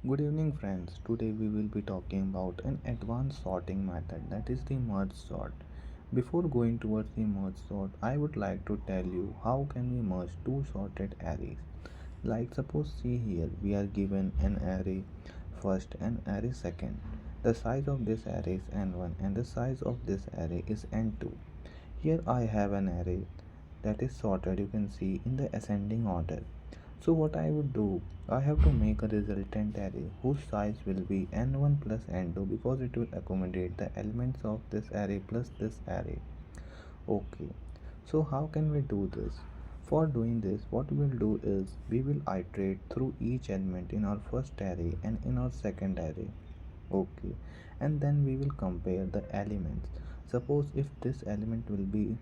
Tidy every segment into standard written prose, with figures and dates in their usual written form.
Good evening, friends. Today we will be talking about an advanced sorting method, that is the merge sort. Before going towards the merge sort, I would like to tell you how can we merge two sorted arrays. Like suppose see here we are given an array first and array second. The size of this array is n1 and the size of this array is n2. Here I have an array that is sorted, you can see, in the ascending order. So what I would do, I have to make a resultant array whose size will be n1 plus n2 because it will accommodate the elements of this array plus this array. Okay, so how can we do this? For doing this, what we'll do is we will iterate through each element in our first array and in our second array. Okay, and then we will compare the elements. Suppose if this element will be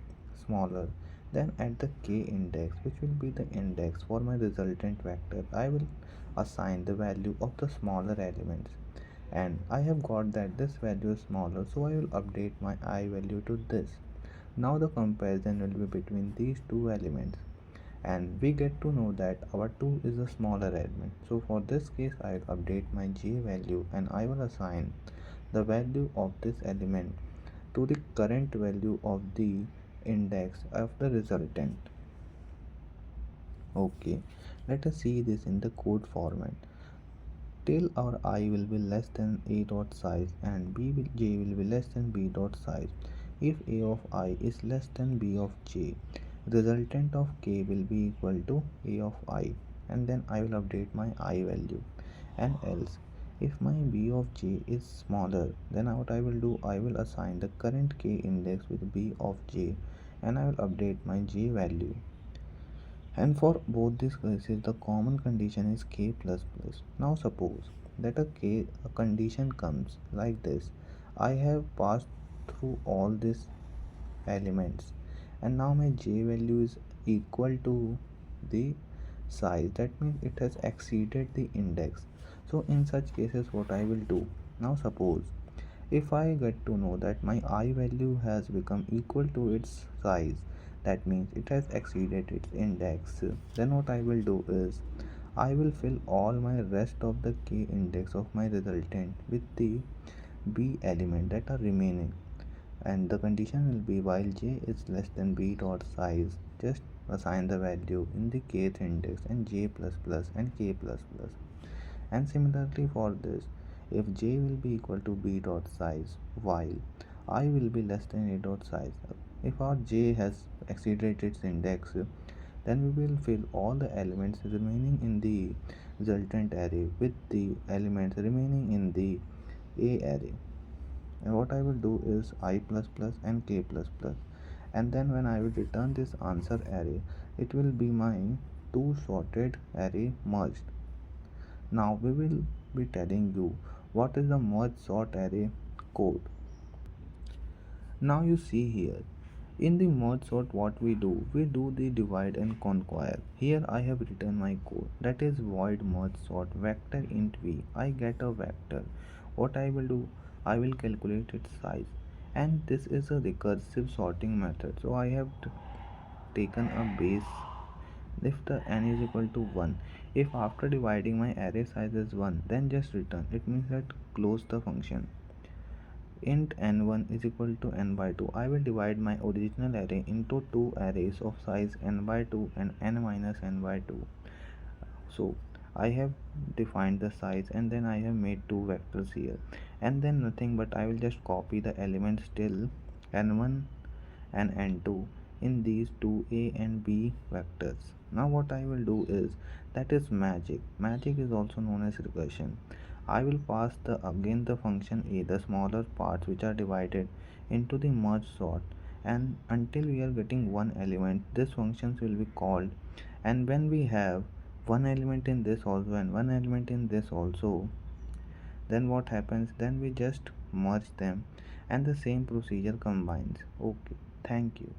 smaller, then at the k index, which will be the index for my resultant vector, I will assign the value of the smaller elements. And I have got that this value is smaller, so I will update my I value to this. Now the comparison will be between these two elements, and we get to know that our 2 is a smaller element. So for this case I will update my j value and I will assign the value of this element to the current value of the index of the resultant. Okay, let us see this in the code format. Till our I will be less than a dot size and j will be less than b dot size. If a of I is less than b of j, resultant of k will be equal to a of I, and then I will update my I value. And else, if my b of j is smaller, then what I will do, I will assign the current k index with b of j and I will update my j value. And for both these cases the common condition is k plus plus. Now suppose that a condition comes like this. I have passed through all these elements and now my j value is equal to the size, that means it has exceeded the index. So in such cases what I will do, now suppose if I get to know that my I value has become equal to its size, that means it has exceeded its index, then what I will do is I will fill all my rest of the k index of my resultant with the b element that are remaining, and the condition will be while j is less than b dot size, just assign the value in the kth index and j plus plus and k plus plus. And similarly for this, if j will be equal to b dot size while I will be less than a dot size, if our j has exceeded its index, then we will fill all the elements remaining in the resultant array with the elements remaining in the a array. And what I will do is I plus plus and k plus plus, and then when I will return this answer array, it will be my two sorted array merged. Now we will be telling you what is the merge sort array code. Now you see here in the merge sort what we do the divide and conquer. Here I have written my code, that is void merge sort vector int v. I get a vector. What I will do, I will calculate its size, and this is a recursive sorting method. So I have taken a base if the n is equal to 1. If after dividing my array size is 1, then just return, it means that close the function. Int n1 is equal to n by 2. I will divide my original array into two arrays of size n by 2 and n minus n by 2. So I have defined the size and then I have made two vectors here, and then nothing but I will just copy the elements till n1 and n2 in these two a and b vectors. Now what I will do is, that is magic. Magic is also known as recursion. I will pass the again the function a, the smaller parts which are divided into the merge sort, and until we are getting one element this functions will be called. And when we have one element in this also and one element in this also, then what happens, then we just merge them and the same procedure combines. Okay, thank you.